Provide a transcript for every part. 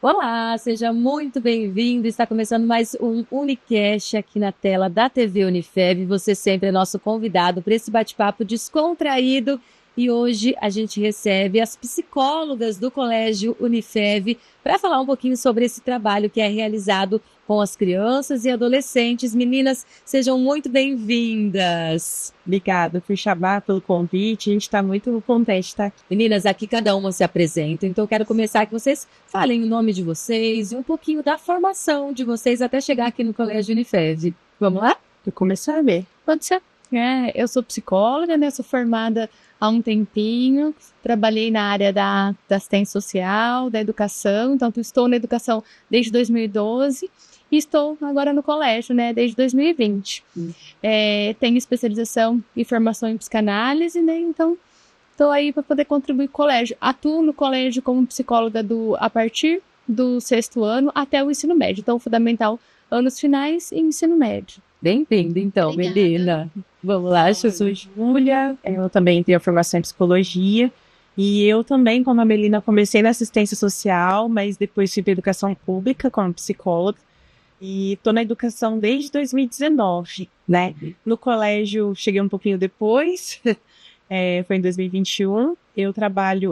Olá, seja muito bem-vindo. Está começando mais um Unicast aqui na tela da TV Unifeb. Você sempre é nosso convidado para esse bate-papo descontraído. E hoje a gente recebe as psicólogas do Colégio Unifeb para falar um pouquinho sobre esse trabalho que é realizado com as crianças e adolescentes. Meninas, sejam muito bem-vindas. Obrigada por chamar, pelo convite. A gente está muito contente de estar aqui. Meninas, aqui cada uma se apresenta, então eu quero começar que vocês falem o nome de vocês e um pouquinho da formação de vocês até chegar aqui no Colégio Unifeb. Vamos lá? Eu começar a ver. Pode ser. Eu sou psicóloga, né? Sou formada há um tempinho. Trabalhei na área da assistência social, da educação. Então, estou na educação desde 2012 e estou agora no colégio, né? Desde 2020. Tenho especialização e formação em psicanálise, né? Então, estou aí para poder contribuir com o colégio. Atuo no colégio como psicóloga a partir do 6º ano até o ensino médio. Então, fundamental, anos finais e ensino médio. Bem-vinda, então, Obrigada. Melina. Vamos lá, Eu sou Júlia, eu também tenho a formação em psicologia. E eu também, como a Melina, comecei na assistência social, mas depois fui para educação pública como psicóloga. E estou na educação desde 2019, né? No colégio, cheguei um pouquinho depois, foi em 2021. Eu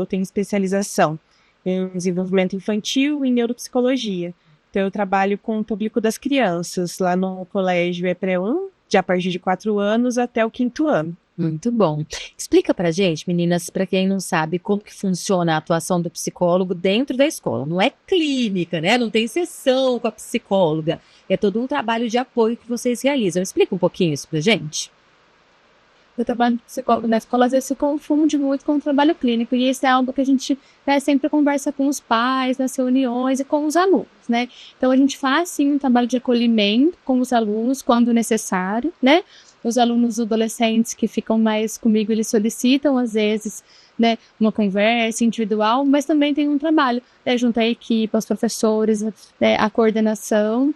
tenho especialização em desenvolvimento infantil e neuropsicologia. Então, eu trabalho com o público das crianças. Lá no colégio é pré-1, de a partir de 4 anos até o 5º ano. Muito bom. Explica pra gente, meninas, para quem não sabe, como que funciona a atuação do psicólogo dentro da escola. Não é clínica, né? Não tem sessão com a psicóloga. É todo um trabalho de apoio que vocês realizam. Explica um pouquinho isso pra gente. O trabalho de psicólogo na escola às vezes se confunde muito com o trabalho clínico, e isso é algo que a gente sempre conversa com os pais, nas reuniões e com os alunos, né? Então a gente faz sim um trabalho de acolhimento com os alunos quando necessário, né? Os alunos adolescentes que ficam mais comigo, eles solicitam às vezes, né, uma conversa individual, mas também tem um trabalho, né, junto à equipe, aos professores, né, a coordenação,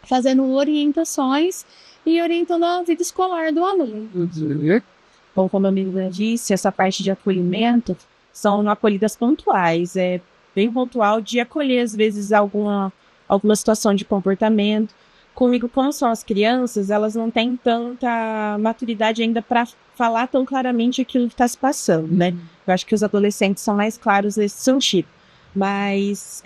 fazendo orientações e orientando a vida escolar do aluno. Bom, como a Melina disse, essa parte de acolhimento são acolhidas pontuais. É bem pontual de acolher, às vezes, alguma situação de comportamento. Comigo, como são as crianças, elas não têm tanta maturidade ainda para falar tão claramente aquilo que está se passando, né? Eu acho que os adolescentes são mais claros nesse sentido. Mas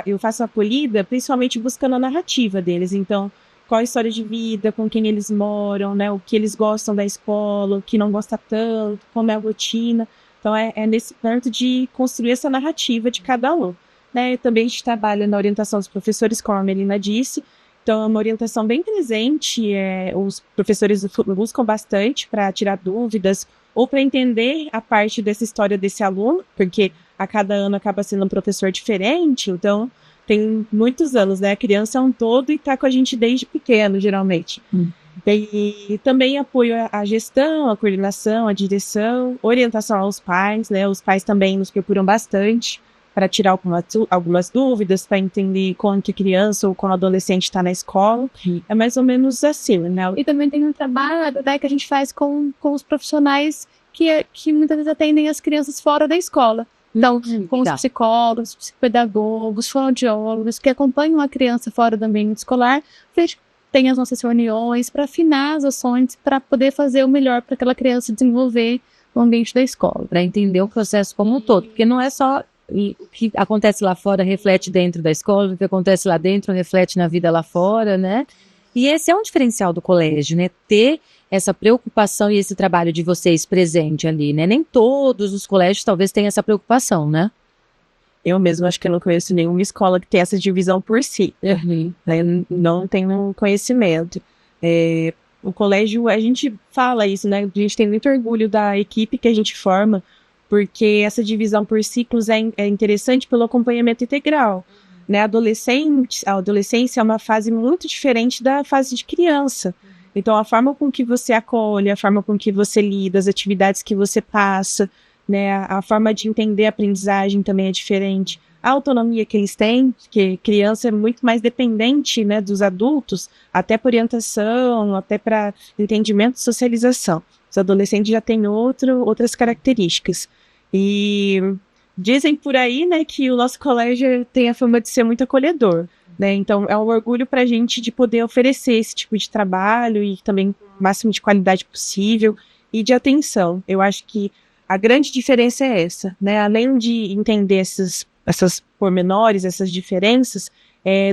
eu faço a acolhida principalmente buscando a narrativa deles. Então, qual a história de vida, com quem eles moram, né? O que eles gostam da escola, o que não gosta tanto, como é a rotina. Então, é nesse ponto de construir essa narrativa de cada um, né? Também a gente trabalha na orientação dos professores, como a Melina disse. Então, é uma orientação bem presente. Os professores buscam bastante para tirar dúvidas ou para entender a parte dessa história desse aluno, porque a cada ano acaba sendo um professor diferente. Então, tem muitos anos, né? A criança é um todo e está com a gente desde pequeno, geralmente. E também apoio à gestão, à coordenação, à direção, orientação aos pais, né? Os pais também nos procuram bastante para tirar algumas dúvidas, para entender como que a criança ou como o adolescente está na escola. É mais ou menos assim, né? E também tem um trabalho, né, que a gente faz com os profissionais que muitas vezes atendem as crianças fora da escola. Então, com os psicólogos, psicopedagogos, fonoaudiólogos que acompanham a criança fora do ambiente escolar, a gente tem as nossas reuniões para afinar as ações, para poder fazer o melhor para aquela criança desenvolver no ambiente da escola. Para entender o processo como um todo, porque não é só o que acontece lá fora reflete dentro da escola, o que acontece lá dentro reflete na vida lá fora, né? E esse é um diferencial do colégio, né? Ter essa preocupação e esse trabalho de vocês presente ali, né? Nem todos os colégios talvez tenham essa preocupação, né? Eu mesmo acho que eu não conheço nenhuma escola que tenha essa divisão por si. Né? Não tenho conhecimento. O colégio, a gente fala isso, né? A gente tem muito orgulho da equipe que a gente forma, porque essa divisão por ciclos é interessante pelo acompanhamento integral. Né? A adolescência é uma fase muito diferente da fase de criança. Então, a forma com que você acolhe, a forma com que você lida, as atividades que você passa, né, a forma de entender a aprendizagem também é diferente. A autonomia que eles têm, porque criança é muito mais dependente, né, dos adultos, até para orientação, até para entendimento e socialização. Os adolescentes já têm outras características. E Dizem por aí, né, que o nosso colégio tem a fama de ser muito acolhedor, né? Então é um orgulho para a gente de poder oferecer esse tipo de trabalho e também o máximo de qualidade possível e de atenção. Eu acho que a grande diferença é essa, né? Além de entender essas pormenores, essas diferenças,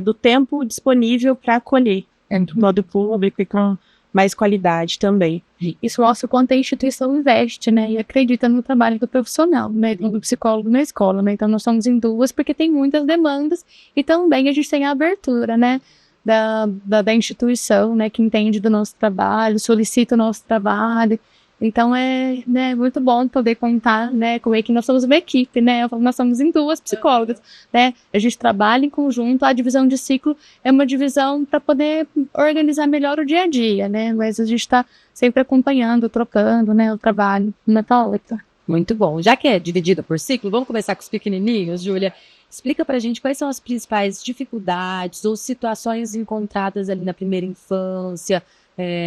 do tempo disponível para acolher do modo público e com mais qualidade também. Isso mostra o quanto a instituição investe, né, e acredita no trabalho do profissional, né, do psicólogo na escola, né, então nós somos em duas porque tem muitas demandas e também a gente tem a abertura, né, da instituição, né, que entende do nosso trabalho, solicita o nosso trabalho. Então né, muito bom poder contar, né, com que nós somos uma equipe, né, nós somos em duas psicólogas, né, a gente trabalha em conjunto, a divisão de ciclo é uma divisão para poder organizar melhor o dia a dia, né, mas a gente está sempre acompanhando, trocando, né, o trabalho metódico. Muito bom. Já que é dividida por ciclo, vamos começar com os pequenininhos, Júlia. Explica pra gente quais são as principais dificuldades ou situações encontradas ali na primeira infância,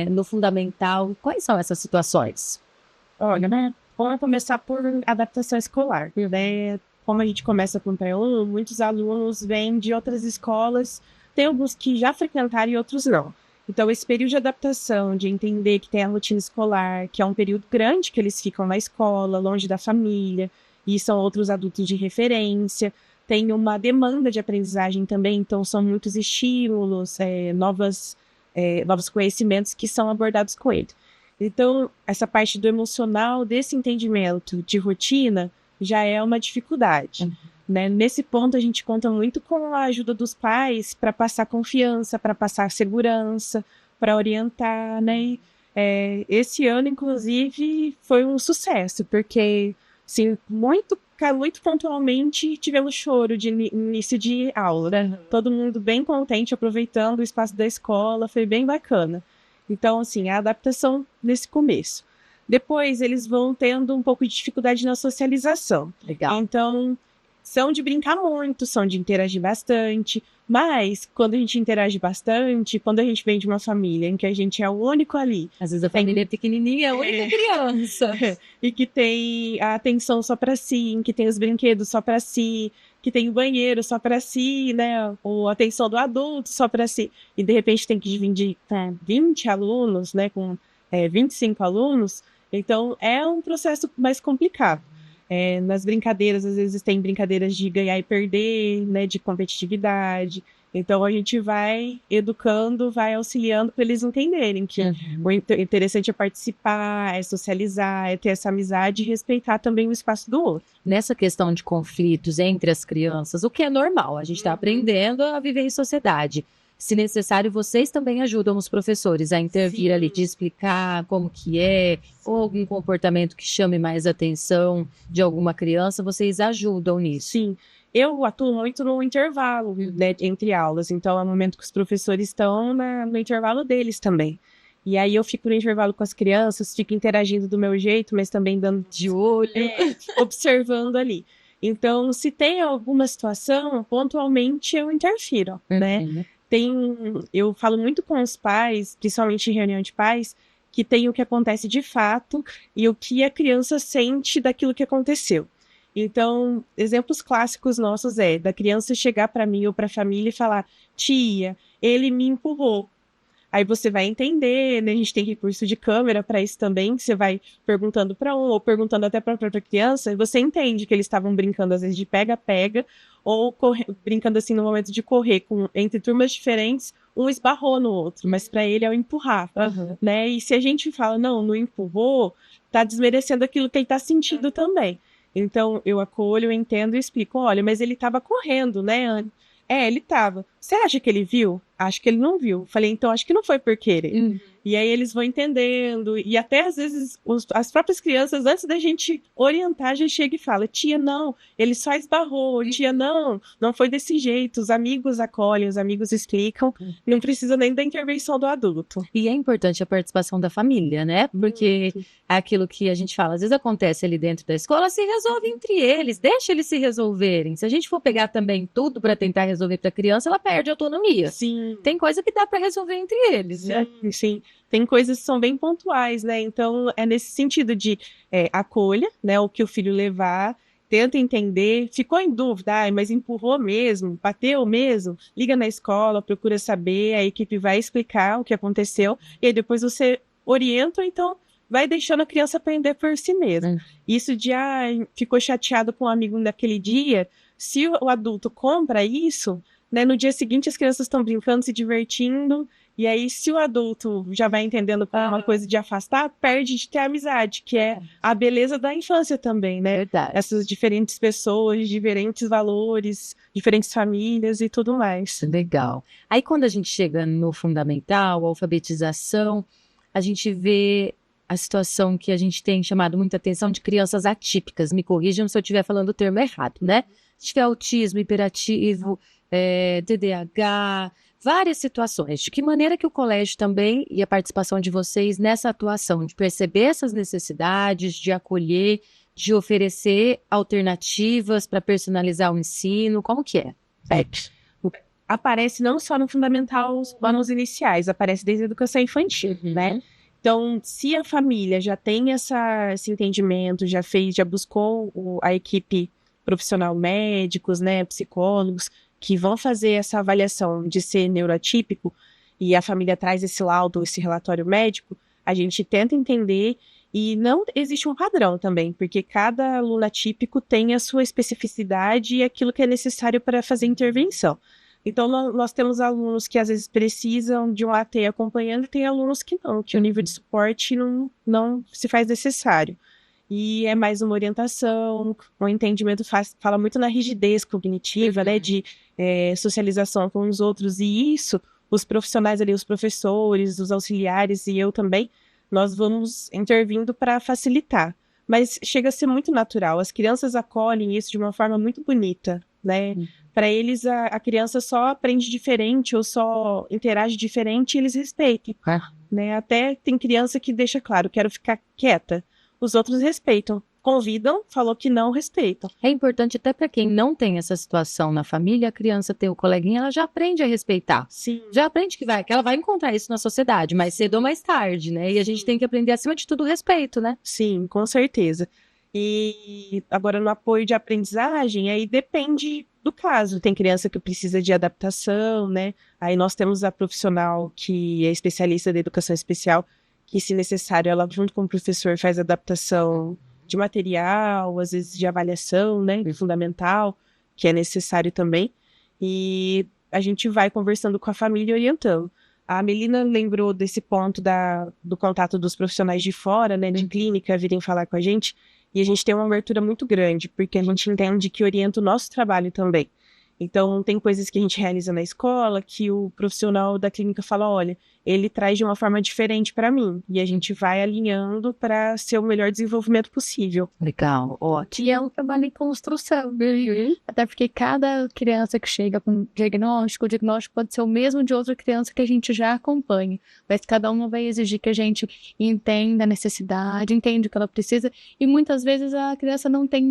no fundamental. Quais são essas situações? Olha, né, vamos começar por adaptação escolar, né? Como a gente começa com o PE1, muitos alunos vêm de outras escolas, tem alguns que já frequentaram e outros não. Então, esse período de adaptação, de entender que tem a rotina escolar, que é um período grande que eles ficam na escola, longe da família, e são outros adultos de referência, tem uma demanda de aprendizagem também, então são muitos estímulos, novos conhecimentos que são abordados com ele. Então, essa parte do emocional, desse entendimento de rotina, já é uma dificuldade. Né? Nesse ponto, a gente conta muito com a ajuda dos pais para passar confiança, para passar segurança, para orientar, né? Esse ano, inclusive, foi um sucesso, porque assim, muito pontualmente tivemos choro de início de aula. Né? Todo mundo bem contente, aproveitando o espaço da escola, foi bem bacana. Então, assim, a adaptação nesse começo. Depois, eles vão tendo um pouco de dificuldade na socialização. Legal. Então, são de brincar muito, são de interagir bastante, mas quando a gente interage bastante, quando a gente vem de uma família em que a gente é o único ali... Às vezes a família é pequenininha, é a única criança. E que tem a atenção só para si, em que tem os brinquedos só para si, que tem o banheiro só para si, né? Ou a atenção do adulto só para si. E de repente tem que dividir 20 alunos, né? Com 25 alunos. Então é um processo mais complicado. Nas brincadeiras, às vezes tem brincadeiras de ganhar e perder, né, de competitividade. Então a gente vai educando, vai auxiliando para eles entenderem que o interessante é participar, é socializar, é ter essa amizade e respeitar também o espaço do outro. Nessa questão de conflitos entre as crianças, o que é normal, a gente está aprendendo a viver em sociedade. Se necessário, vocês também ajudam os professores a intervir ali, de explicar como que ou algum comportamento que chame mais atenção de alguma criança, vocês ajudam nisso. Sim, eu atuo muito no intervalo, né, entre aulas, então é o momento que os professores estão no intervalo deles também. E aí eu fico no intervalo com as crianças, fico interagindo do meu jeito, mas também dando de olho, observando ali. Então, se tem alguma situação, pontualmente eu interfiro, né? Eu falo muito com os pais, principalmente em reunião de pais, que tem o que acontece de fato e o que a criança sente daquilo que aconteceu. Então, exemplos clássicos nossos da criança chegar para mim ou para a família e falar: tia, ele me empurrou. Aí você vai entender, né? A gente tem recurso de câmera para isso também, você vai perguntando para um ou perguntando até para a própria criança, e você entende que eles estavam brincando às vezes de pega-pega ou brincando assim no momento de correr entre turmas diferentes, um esbarrou no outro, mas para ele é o empurrar, né? E se a gente fala, não empurrou, tá desmerecendo aquilo que ele tá sentindo também. Então eu acolho, eu entendo e explico, olha, mas ele estava correndo, né? Ele estava. Você acha que ele viu? Acho que ele não viu. Falei, então acho que não foi por querer. E aí eles vão entendendo. E até às vezes as próprias crianças, antes da gente orientar, já chega e fala: tia, não, ele só esbarrou. Tia, não foi desse jeito. Os amigos acolhem, os amigos explicam. Não precisa nem da intervenção do adulto. E é importante a participação da família, né? Porque é aquilo que a gente fala, às vezes acontece ali dentro da escola, se resolve entre eles, deixa eles se resolverem. Se a gente for pegar também tudo para tentar resolver para a criança, ela perde a autonomia. Sim. Tem coisa que dá para resolver entre eles, né? Sim. Tem coisas que são bem pontuais, né? Então, é nesse sentido de acolha, né? O que o filho levar tenta entender, ficou em dúvida, mas empurrou mesmo, bateu mesmo, liga na escola, procura saber, a equipe vai explicar o que aconteceu, e aí depois você orienta, então vai deixando a criança aprender por si mesma. Isso de, ficou chateado com um amigo naquele dia, se o adulto compra isso, né, no dia seguinte as crianças estão brincando, se divertindo, e aí, se o adulto já vai entendendo que é uma coisa de afastar, perde de ter amizade, que é a beleza da infância também, né? Verdade. Essas diferentes pessoas, diferentes valores, diferentes famílias e tudo mais. Legal. Aí, quando a gente chega no fundamental, alfabetização, a gente vê a situação que a gente tem chamado muita atenção de crianças atípicas. Me corrijam se eu estiver falando o termo errado, né? Se tiver autismo, hiperativo, TDAH... várias situações. De que maneira que o colégio também, e a participação de vocês nessa atuação, de perceber essas necessidades, de acolher, de oferecer alternativas para personalizar o ensino, como que é? Aparece não só no fundamental, os planos iniciais, aparece desde a educação infantil, né? Então, se a família já tem esse entendimento, já buscou a equipe profissional, médicos, né, psicólogos, que vão fazer essa avaliação de ser neuroatípico, e a família traz esse laudo, esse relatório médico, a gente tenta entender, e não existe um padrão também, porque cada aluno atípico tem a sua especificidade e aquilo que é necessário para fazer intervenção. Então, nós temos alunos que às vezes precisam de um AT acompanhando, e tem alunos que não, que o nível de suporte não se faz necessário. E é mais uma orientação, um entendimento fala muito na rigidez cognitiva, né, de socialização com os outros, e isso, os profissionais ali, os professores, os auxiliares e eu também, nós vamos intervindo para facilitar. Mas chega a ser muito natural, as crianças acolhem isso de uma forma muito bonita, né? Para eles, a criança só aprende diferente ou só interage diferente e eles respeitam, né? Até tem criança que deixa claro, quero ficar quieta. Os outros respeitam. Convidam, falou que não, respeitam. É importante até para quem não tem essa situação na família, a criança ter o coleguinha, ela já aprende a respeitar. Sim. Já aprende que ela vai encontrar isso na sociedade, mais cedo ou mais tarde, né? E a gente tem que aprender, acima de tudo, o respeito, né? Sim, com certeza. E agora no apoio de aprendizagem, aí depende do caso. Tem criança que precisa de adaptação, né? Aí nós temos a profissional que é especialista da educação especial, que, se necessário, ela junto com o professor faz adaptação de material, às vezes de avaliação, né, fundamental, que é necessário também, e a gente vai conversando com a família e orientando. A Melina lembrou desse ponto do contato dos profissionais de fora, né, de clínica, virem falar com a gente, e a gente tem uma abertura muito grande, porque a gente entende que orienta o nosso trabalho também. Então, tem coisas que a gente realiza na escola que o profissional da clínica fala, olha, ele traz de uma forma diferente para mim. E a gente vai alinhando para ser o melhor desenvolvimento possível. Legal, ótimo. E é um trabalho em construção, até porque cada criança que chega com o diagnóstico pode ser o mesmo de outra criança que a gente já acompanha. Mas cada uma vai exigir que a gente entenda a necessidade, entenda o que ela precisa. E muitas vezes a criança não tem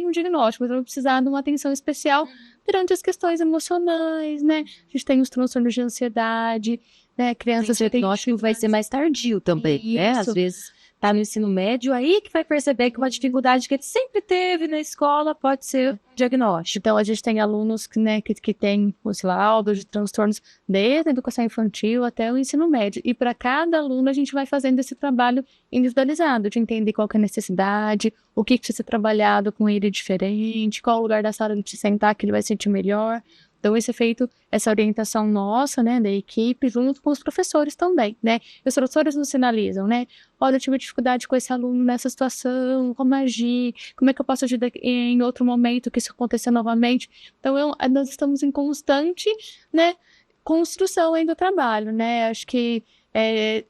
um diagnóstico, mas ela vai precisar de uma atenção especial durante as questões emocionais, né? A gente tem os transtornos de ansiedade, né? Crianças que diagnóstico vai ser mais tardio também, né? Às vezes tá no ensino médio, aí que vai perceber que uma dificuldade que ele sempre teve na escola pode ser diagnóstico. Então, a gente tem alunos que têm os laudos de transtornos desde a educação infantil até o ensino médio. E para cada aluno, a gente vai fazendo esse trabalho individualizado, de entender qual que é a necessidade, o que precisa ser trabalhado com ele diferente, qual o lugar da sala ele precisa sentar que ele vai sentir melhor. Então, esse é feito, essa orientação nossa, né, da equipe, junto com os professores também, né? Os professores nos sinalizam, né? Olha, eu tive dificuldade com esse aluno nessa situação, como agir, como é que eu posso agir em outro momento que isso acontecer novamente. Então, nós estamos em constante, né, construção aí do trabalho, né? Acho que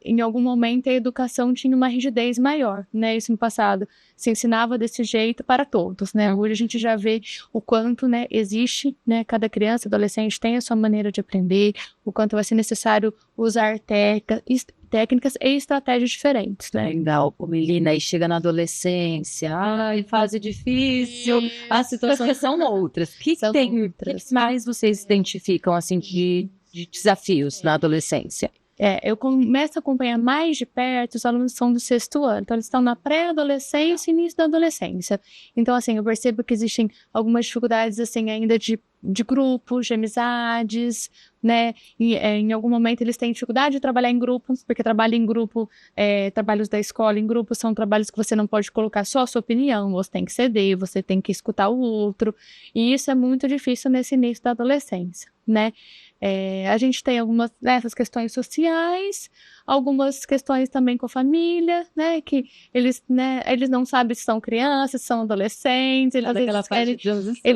em algum momento a educação tinha uma rigidez maior, né? Isso no passado se ensinava desse jeito para todos, né? Hoje a gente já vê o quanto, né, existe, né? Cada criança, adolescente tem a sua maneira de aprender, o quanto vai ser necessário usar técnicas e estratégias diferentes, né? Legal, Melina, aí chega na adolescência, fase difícil, as situações são outras. O que mais vocês identificam, assim, de desafios na adolescência? Eu começo a acompanhar mais de perto os alunos que são do 6º ano. Então, eles estão na pré-adolescência e início da adolescência. Então, assim, eu percebo que existem algumas dificuldades, assim, ainda de grupos, de amizades, né? E, em algum momento eles têm dificuldade de trabalhar em grupos, porque trabalho em grupo, trabalhos da escola em grupo são trabalhos que você não pode colocar só a sua opinião, você tem que ceder, você tem que escutar o outro. E isso é muito difícil nesse início da adolescência, né? A gente tem algumas dessas questões sociais, algumas questões também com a família, né, que eles não sabem se são crianças, se são adolescentes, eles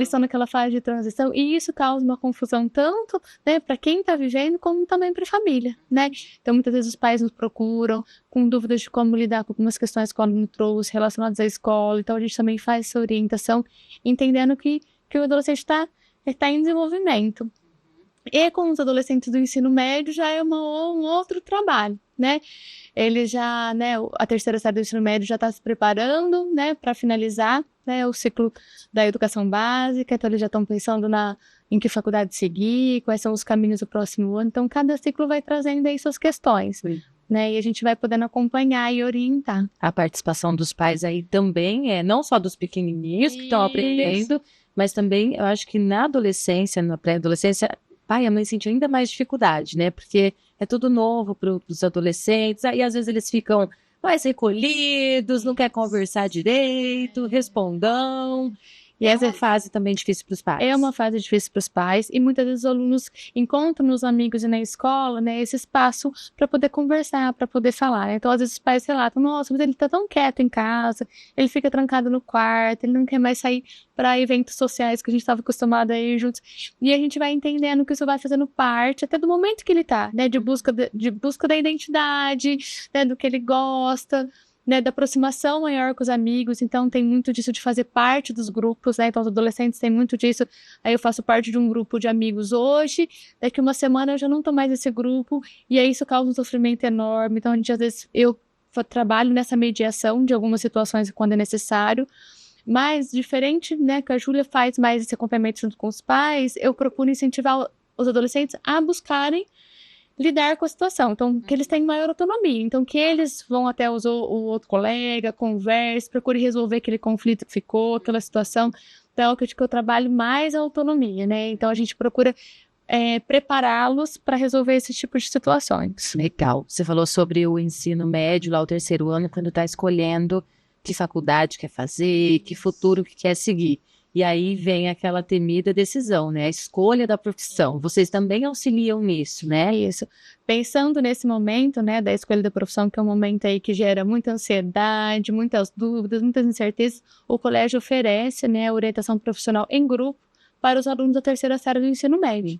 estão naquela fase de transição, e isso causa uma confusão tanto, né, para quem está vivendo, como também para a família, né. Então, muitas vezes os pais nos procuram com dúvidas de como lidar com algumas questões que o aluno trouxe relacionadas à escola, então a gente também faz essa orientação, entendendo que o adolescente está em desenvolvimento. E com os adolescentes do ensino médio já é um outro trabalho, né? Ele já, né, a terceira série do ensino médio já está se preparando, né, para finalizar, né, o ciclo da educação básica, então eles já estão pensando em que faculdade seguir, quais são os caminhos do próximo ano, então cada ciclo vai trazendo aí suas questões. Sim. Né, e a gente vai podendo acompanhar e orientar. A participação dos pais aí também não só dos pequenininhos que estão aprendendo, mas também eu acho que na adolescência, na pré-adolescência, pai e a mãe sentiam ainda mais dificuldade, né? Porque é tudo novo para os adolescentes, aí às vezes eles ficam mais recolhidos, não quer conversar direito, respondam. E essa fase também difícil para os pais. É uma fase difícil para os pais e muitas vezes os alunos encontram nos amigos e na escola, né, esse espaço para poder conversar, para poder falar. Então, às vezes os pais relatam, nossa, mas ele está tão quieto em casa, ele fica trancado no quarto, ele não quer mais sair para eventos sociais que a gente estava acostumado a ir juntos. E a gente vai entendendo que isso vai fazendo parte até do momento que ele está, né, de busca da identidade, né, do que ele gosta, né, da aproximação maior com os amigos, então tem muito disso de fazer parte dos grupos, né, então os adolescentes têm muito disso, aí eu faço parte de um grupo de amigos hoje, daqui uma semana eu já não tô mais nesse grupo, e aí isso causa um sofrimento enorme, então a gente às vezes, eu trabalho nessa mediação de algumas situações quando é necessário, mas diferente, né, que a Júlia faz mais esse acompanhamento junto com os pais, eu procuro incentivar os adolescentes a buscarem lidar com a situação, então que eles têm maior autonomia, então que eles vão até o outro colega, converse, procure resolver aquele conflito que ficou, aquela situação, então eu acho que eu trabalho mais a autonomia, né, então a gente procura prepará-los para resolver esse tipo de situações. Legal, você falou sobre o ensino médio, lá o 3º ano, quando está escolhendo que faculdade quer fazer, que futuro que quer seguir. E aí vem aquela temida decisão, né? A escolha da profissão. Vocês também auxiliam nisso, né? Isso. Pensando nesse momento, né, da escolha da profissão, que é um momento aí que gera muita ansiedade, muitas dúvidas, muitas incertezas, o colégio oferece, né, a orientação profissional em grupo para os alunos da terceira série do ensino médio.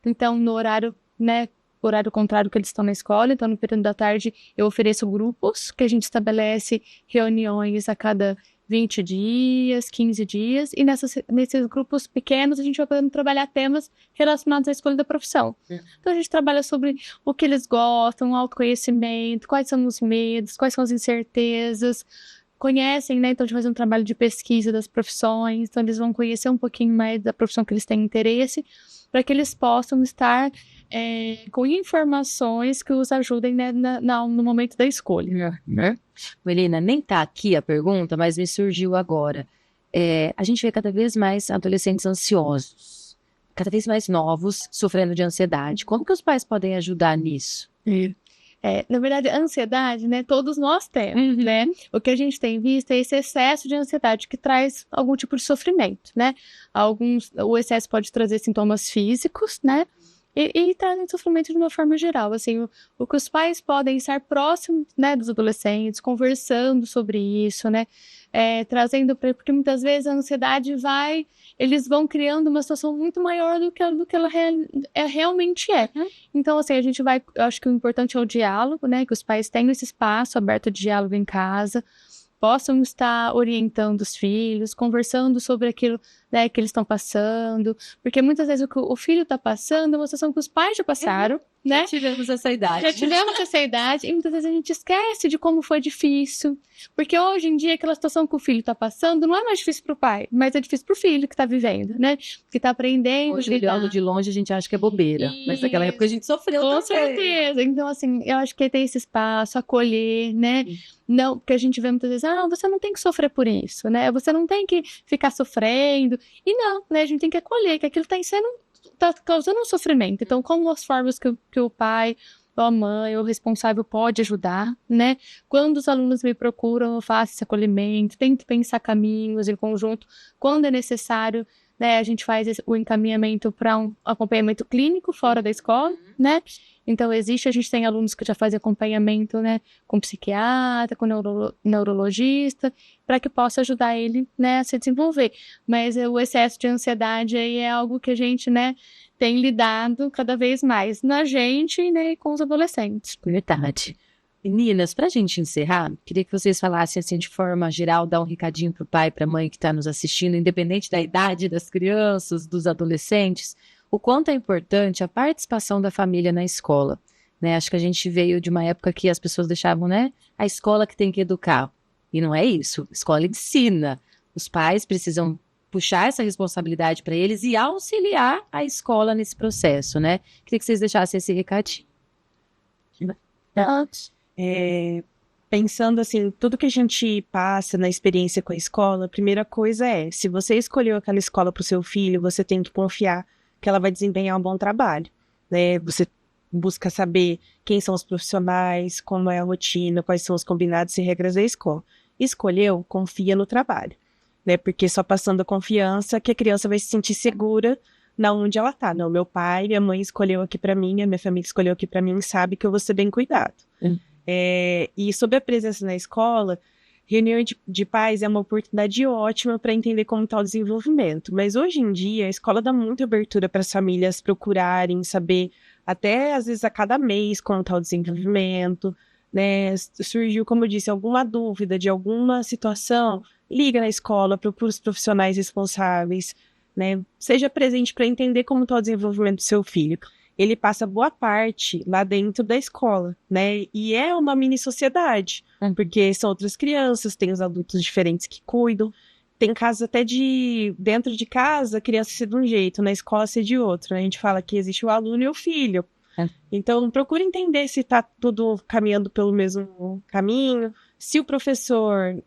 Então, no horário, né, horário contrário que eles estão na escola, então no período da tarde eu ofereço grupos, que a gente estabelece reuniões a cada 20 dias, 15 dias, e nesses grupos pequenos a gente vai podendo trabalhar temas relacionados à escolha da profissão. Então a gente trabalha sobre o que eles gostam, o autoconhecimento, quais são os medos, quais são as incertezas, conhecem, né, então a gente faz um trabalho de pesquisa das profissões, então eles vão conhecer um pouquinho mais da profissão que eles têm interesse, para que eles possam estar com informações que os ajudem, né, no momento da escolha. Melina, nem tá aqui a pergunta, mas me surgiu agora. A gente vê cada vez mais adolescentes ansiosos, cada vez mais novos, sofrendo de ansiedade. Como que os pais podem ajudar nisso? Na verdade, a ansiedade, né, todos nós temos, né? O que a gente tem visto é esse excesso de ansiedade que traz algum tipo de sofrimento, né? O excesso pode trazer sintomas físicos, né? E trazem sofrimento de uma forma geral, assim, o que os pais podem estar próximos, né, dos adolescentes, conversando sobre isso, né, trazendo, porque muitas vezes a ansiedade eles vão criando uma situação muito maior do que ela realmente é. Então, assim, eu acho que o importante é o diálogo, né, que os pais tenham esse espaço aberto de diálogo em casa, possam estar orientando os filhos, conversando sobre aquilo, né, que eles estão passando, porque muitas vezes o que o filho está passando é uma situação que os pais já passaram, né? Já tivemos essa idade. Já tivemos essa idade e muitas vezes a gente esquece de como foi difícil. Porque hoje em dia, aquela situação que o filho tá passando não é mais difícil pro pai, mas é difícil pro filho que tá vivendo, né? Que tá aprendendo. Hoje, olhando de longe, a gente acha que é bobeira. Mas naquela época a gente sofreu Com também. certeza. Então, assim, eu acho que ter esse espaço, acolher, né? Não, porque a gente vê muitas vezes, você não tem que sofrer por isso, né? Você não tem que ficar sofrendo. E não, né? A gente tem que acolher, que aquilo tá causando um sofrimento. Então, como as formas que o pai, ou a mãe, ou o responsável pode ajudar, né? Quando os alunos me procuram, eu faço esse acolhimento, tento pensar caminhos em conjunto. Quando é necessário, né, a gente faz o encaminhamento para um acompanhamento clínico fora da escola, né? Então, a gente tem alunos que já fazem acompanhamento, né, com psiquiatra, com neurologista, para que possa ajudar ele, né, a se desenvolver. Mas o excesso de ansiedade aí é algo que a gente, né, tem lidado cada vez mais na gente, né, e com os adolescentes. Verdade. Meninas, para a gente encerrar, queria que vocês falassem, assim, de forma geral, dar um recadinho para o pai e para a mãe que está nos assistindo, independente da idade das crianças, dos adolescentes, o quanto é importante a participação da família na escola, né? Acho que a gente veio de uma época que as pessoas deixavam, né, a escola que tem que educar. E não é isso. A escola ensina. Os pais precisam puxar essa responsabilidade para eles e auxiliar a escola nesse processo, né? Queria que vocês deixassem esse recadinho. Pensando assim, tudo que a gente passa na experiência com a escola, a primeira coisa se você escolheu aquela escola para o seu filho, você tem que confiar que ela vai desempenhar um bom trabalho, né? Você busca saber quem são os profissionais, como é a rotina, quais são os combinados e regras da escola. Escolheu, confia no trabalho, né? Porque só passando a confiança que a criança vai se sentir segura na onde ela tá. Não, meu pai, minha mãe escolheu aqui para mim, a minha família escolheu aqui para mim, sabe que eu vou ser bem cuidado. E sobre a presença na escola, reunião de pais é uma oportunidade ótima para entender como está o desenvolvimento. Mas hoje em dia, a escola dá muita abertura para as famílias procurarem saber, até às vezes a cada mês, como está o desenvolvimento, né? Surgiu, como eu disse, alguma dúvida de alguma situação, liga na escola, procura os profissionais responsáveis, né? Seja presente para entender como está o desenvolvimento do seu filho. Ele passa boa parte lá dentro da escola, né? E é uma mini sociedade, porque são outras crianças, tem os adultos diferentes que cuidam, tem casos até dentro de casa, a criança ser de um jeito, na escola ser de outro, né? A gente fala que existe o aluno e o filho. Então, procure entender se está tudo caminhando pelo mesmo caminho. Se o professor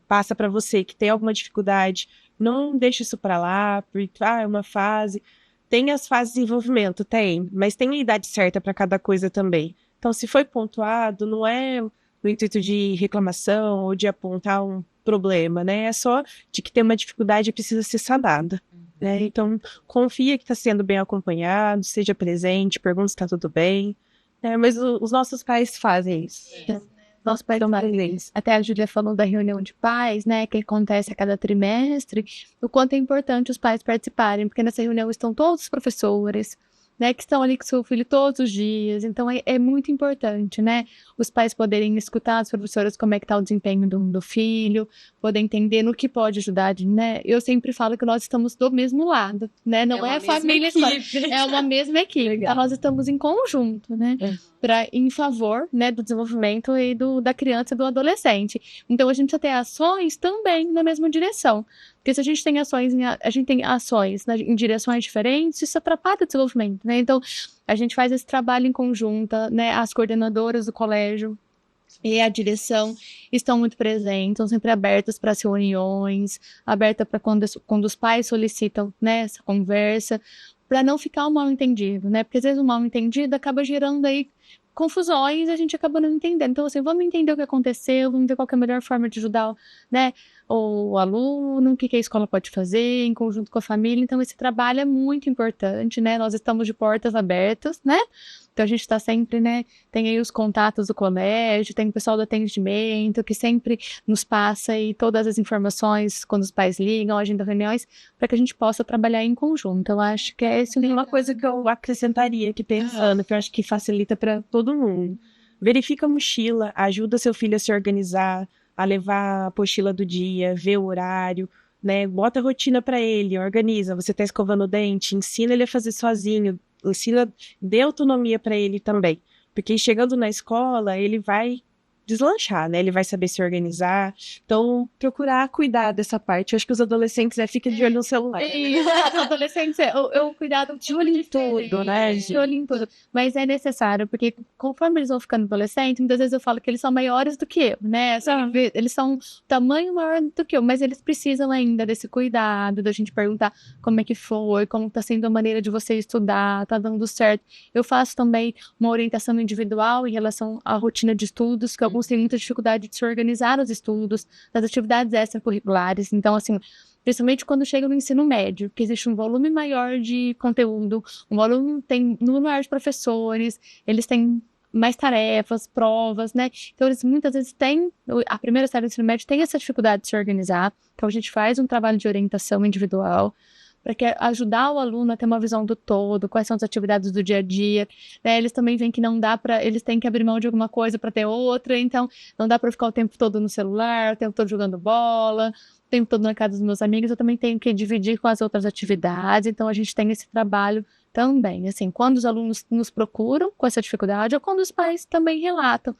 passa para você que tem alguma dificuldade, não deixe isso para lá, porque é uma fase. Tem as fases de desenvolvimento, mas tem a idade certa para cada coisa também. Então, se foi pontuado, não é no intuito de reclamação ou de apontar um problema, né? É só de que tem uma dificuldade e precisa ser sanada. Né? Então, confia que está sendo bem acompanhado, seja presente, pergunta se está tudo bem. Mas os nossos pais fazem isso. Nossos pais são presentes. Até a Júlia falou da reunião de pais, né, que acontece a cada trimestre, o quanto é importante os pais participarem, porque nessa reunião estão todos os professores, né, que estão ali com seu filho todos os dias, então é muito importante, né, os pais poderem escutar as professoras como é que está o desempenho do filho, poder entender no que pode ajudar, né, eu sempre falo que nós estamos do mesmo lado, né, não é a família, é uma mesma equipe, então nós estamos em conjunto, né, em favor, né, do desenvolvimento e da criança e do adolescente, então a gente precisa ter ações também na mesma direção. Porque se a gente tem ações em direções diferentes, isso atrapalha o desenvolvimento, né? Então, a gente faz esse trabalho em conjunta, né? As coordenadoras do colégio e a direção estão muito presentes, estão sempre abertas para as reuniões, aberta para quando os pais solicitam, né, essa conversa, para não ficar um mal-entendido, né? Porque às vezes o mal-entendido acaba gerando aí confusões e a gente acaba não entendendo. Então, assim, vamos entender o que aconteceu, vamos ver qual que é a melhor forma de ajudar, né, o aluno, o que a escola pode fazer em conjunto com a família. Então, esse trabalho é muito importante, né? Nós estamos de portas abertas, né? Então, a gente está sempre, né? Tem aí os contatos do colégio, tem o pessoal do atendimento que sempre nos passa aí todas as informações quando os pais ligam, agenda reuniões, para que a gente possa trabalhar em conjunto. Eu acho que essa é uma coisa que eu acrescentaria aqui pensando, que eu acho que facilita para todo mundo. Verifica a mochila, ajuda seu filho a se organizar, a levar a apostila do dia, ver o horário, né? Bota rotina para ele, organiza, você tá escovando o dente, ensina ele a fazer sozinho, dê autonomia para ele também. Porque chegando na escola, ele vai deslanchar, né? Ele vai saber se organizar. Então, procurar cuidar dessa parte. Eu acho que os adolescentes ficam de olho no celular. Os adolescentes, o cuidado De olho em tudo, né, gente? de olho em tudo. Mas é necessário, porque conforme eles vão ficando adolescentes, muitas vezes eu falo que eles são maiores do que eu, né? Eles são tamanho maior do que eu, mas eles precisam ainda desse cuidado, da gente perguntar como é que foi, como tá sendo a maneira de você estudar, tá dando certo. Eu faço também uma orientação individual em relação à rotina de estudos, que alguns têm muita dificuldade de se organizar nos estudos, das atividades extracurriculares. Então, assim, principalmente quando chega no ensino médio, que existe um volume maior de conteúdo, tem um número maior de professores, eles têm mais tarefas, provas, né? Então, eles muitas vezes a primeira série do ensino médio tem essa dificuldade de se organizar. Então, a gente faz um trabalho de orientação individual, para ajudar o aluno a ter uma visão do todo, quais são as atividades do dia a dia, né? Eles também veem que não dá eles têm que abrir mão de alguma coisa para ter outra, então não dá para ficar o tempo todo no celular, o tempo todo jogando bola, o tempo todo na casa dos meus amigos, eu também tenho que dividir com as outras atividades, então a gente tem esse trabalho também, assim, quando os alunos nos procuram com essa dificuldade, ou quando os pais também relatam,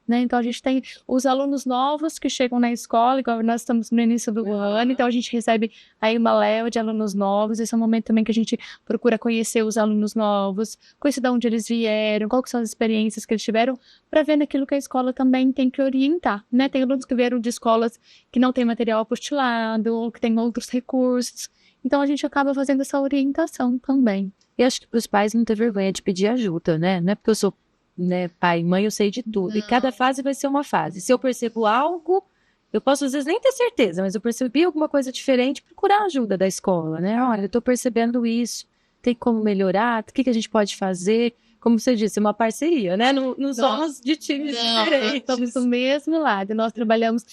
né? Então, a gente tem os alunos novos que chegam na escola, igual nós estamos no início do ano, então a gente recebe aí uma leva de alunos novos. Esse é um momento também que a gente procura conhecer os alunos novos, conhecer de onde eles vieram, quais são as experiências que eles tiveram, para ver naquilo que a escola também tem que orientar, né? Tem alunos que vieram de escolas que não têm material apostilado, ou que têm outros recursos. Então, a gente acaba fazendo essa orientação também. E acho que para os pais não ter vergonha de pedir ajuda, né? Não é porque eu sou, né, pai e mãe, eu sei de tudo. Não. E cada fase vai ser uma fase. Se eu percebo algo, eu posso às vezes nem ter certeza, mas eu percebi alguma coisa diferente, procurar ajuda da escola, né? Olha, eu tô percebendo isso, tem como melhorar, o que a gente pode fazer? Como você disse, uma parceria, né? Não somos de times diferentes. Estamos do mesmo lado. Nós trabalhamos,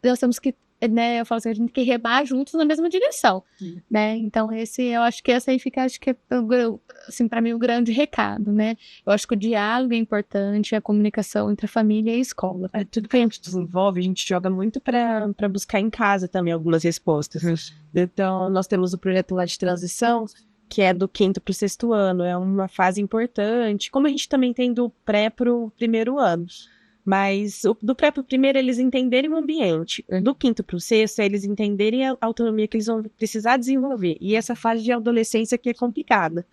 nós temos que, né, eu falo assim, a gente tem que remar juntos na mesma direção, né? Então, eu acho que essa aí fica, acho que é, assim, para mim, o grande recado, né? Eu acho que o diálogo é importante, a comunicação entre a família e a escola. Tudo que a gente desenvolve, a gente joga muito para buscar em casa também algumas respostas. Então, nós temos o projeto lá de transição, que é do 5º para o 6º ano, é uma fase importante, como a gente também tem do pré para o 1º ano. Mas do pré para o 1º, eles entenderem o ambiente. Do 5º para o 6º, eles entenderem a autonomia que eles vão precisar desenvolver. E essa fase de adolescência que é complicada.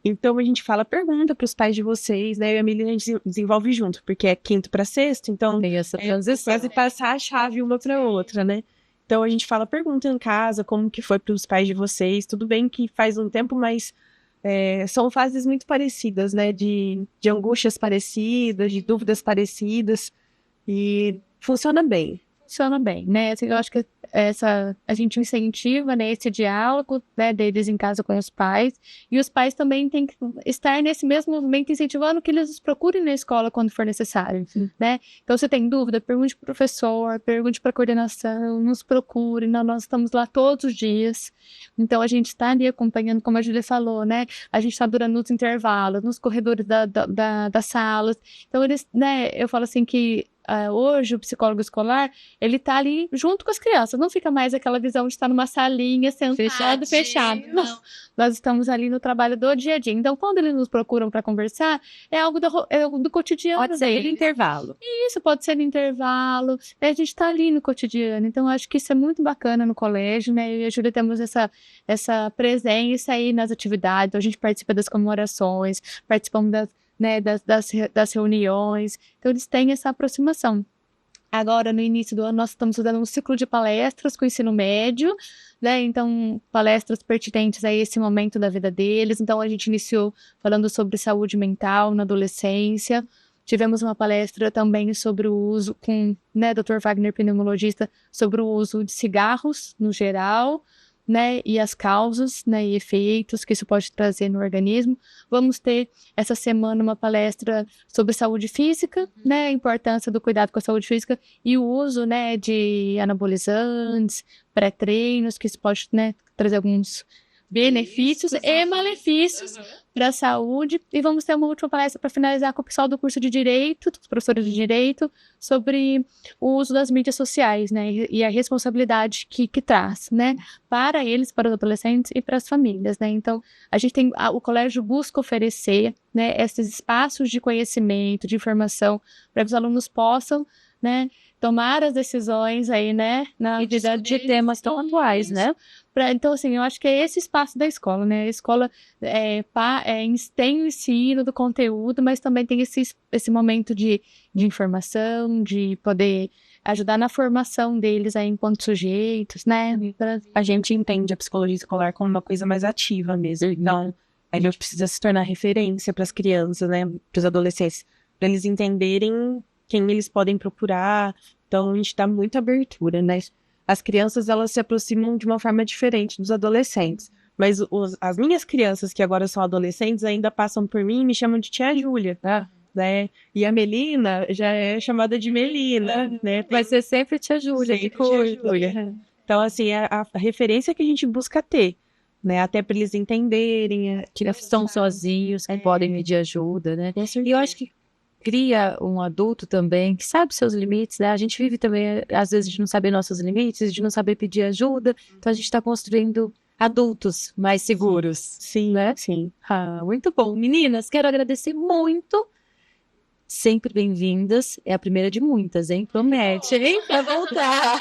Então, a gente pergunta para os pais de vocês, né? Eu e a Milena, a gente desenvolve junto, porque é 5º para 6º, então tem essa transição. Quase passar a chave uma para outra, né? Então, a gente pergunta em casa como que foi para os pais de vocês. Tudo bem que faz um tempo, mas são fases muito parecidas, né? De angústias parecidas, de dúvidas parecidas. E funciona bem. Funciona bem, né? Assim, eu acho que a gente incentiva, né, esse diálogo, né, deles em casa com os pais, e os pais também têm que estar nesse mesmo movimento incentivando que eles nos procurem na escola quando for necessário, né? Então, se tem dúvida, pergunte para o professor, pergunte para a coordenação, nos procure, nós estamos lá todos os dias. Então, a gente está ali acompanhando, como a Júlia falou, né? A gente está durante os intervalos, nos corredores das salas. Então, eles, né, eu falo assim que hoje o psicólogo escolar, ele tá ali junto com as crianças, não fica mais aquela visão de estar numa salinha sentado, fechado. Não. Nós estamos ali no trabalho do dia a dia. Então, quando eles nos procuram para conversar, é algo do cotidiano. Pode ser no intervalo. Isso, pode ser no intervalo. A gente está ali no cotidiano. Então, acho que isso é muito bacana no colégio, né? Eu e a Júlia temos essa presença aí nas atividades. Então, a gente participa das comemorações, participamos das reuniões. Então, eles têm essa aproximação. Agora, no início do ano, nós estamos fazendo um ciclo de palestras com o ensino médio, né? Então, palestras pertinentes a esse momento da vida deles. Então, a gente iniciou falando sobre saúde mental na adolescência. Tivemos uma palestra também sobre o uso com, né, Dr. Wagner, pneumologista, sobre o uso de cigarros no geral, né, e as causas, né, e efeitos que isso pode trazer no organismo. Vamos ter essa semana uma palestra sobre saúde física, né, a importância do cuidado com a saúde física e o uso, né, de anabolizantes, pré-treinos, que isso pode, né, trazer benefícios e malefícios para a saúde. E vamos ter uma última palestra para finalizar com o pessoal do curso de Direito, dos professores de Direito, sobre o uso das mídias sociais, né, e a responsabilidade que traz, né, para eles, para os adolescentes e para as famílias, né. Então, a gente tem, o colégio busca oferecer, né, esses espaços de conhecimento, de informação, para que os alunos possam, né, tomar as decisões aí, né, na E de temas tão atuais, né? Então, assim, eu acho que é esse espaço da escola, né? A escola tem o ensino do conteúdo, mas também tem esse momento de informação, de poder ajudar na formação deles aí enquanto sujeitos, né? A gente entende a psicologia escolar como uma coisa mais ativa mesmo. Então, a gente precisa se tornar referência para as crianças, né? Para os adolescentes, para eles entenderem quem eles podem procurar. Então, a gente dá muita abertura, né? As crianças, elas se aproximam de uma forma diferente dos adolescentes. Mas as minhas crianças, que agora são adolescentes, ainda passam por mim e me chamam de tia Júlia, né? E a Melina já é chamada de Melina, né? Vai ser sempre tia Júlia. Sempre tia Júlia. Então, assim, é a referência que a gente busca ter, né? Até para eles entenderem. Que estão sozinhos, que podem pedir ajuda, né? E eu acho que cria um adulto também que sabe seus limites, né? A gente vive também, às vezes, de não saber nossos limites, de não saber pedir ajuda. Então, a gente está construindo adultos mais seguros. Sim, né? Sim. Muito bom. Meninas, quero agradecer muito. Sempre bem-vindas. É a primeira de muitas, hein? Promete, hein? Pra voltar.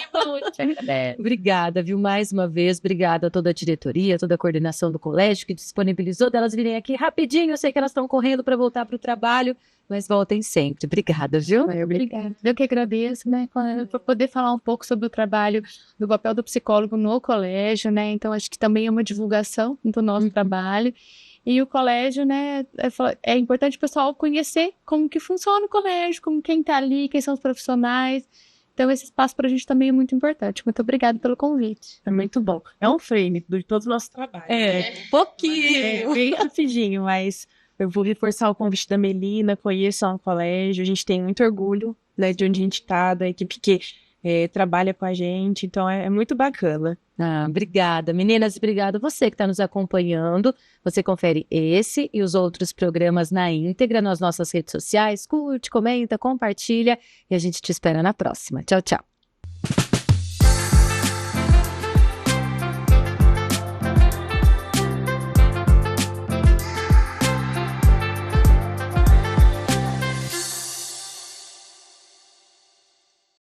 Obrigada, viu? Mais uma vez, obrigada a toda a diretoria, toda a coordenação do colégio que disponibilizou delas virem aqui rapidinho. Eu sei que elas estão correndo para voltar para o trabalho, mas voltem sempre. Obrigada, viu? Obrigada. Eu que agradeço, né, por poder falar um pouco sobre o trabalho, do papel do psicólogo no colégio, né? Então, acho que também é uma divulgação do nosso trabalho. E o colégio, né, é importante o pessoal conhecer como que funciona o colégio, como quem está ali, quem são os profissionais. Então, esse espaço para a gente também é muito importante. Muito obrigada pelo convite. É muito bom. É um frame de todo o nosso trabalho. Pouquinho. Bem rapidinho, mas eu vou reforçar o convite da Melina, conheçam o colégio. A gente tem muito orgulho, né, de onde a gente está, da equipe que trabalha com a gente. Então, é muito bacana. Obrigada, meninas, obrigada você que está nos acompanhando. Você confere esse e os outros programas na íntegra nas nossas redes sociais. Curte, comenta, compartilha e a gente te espera na próxima. Tchau, tchau.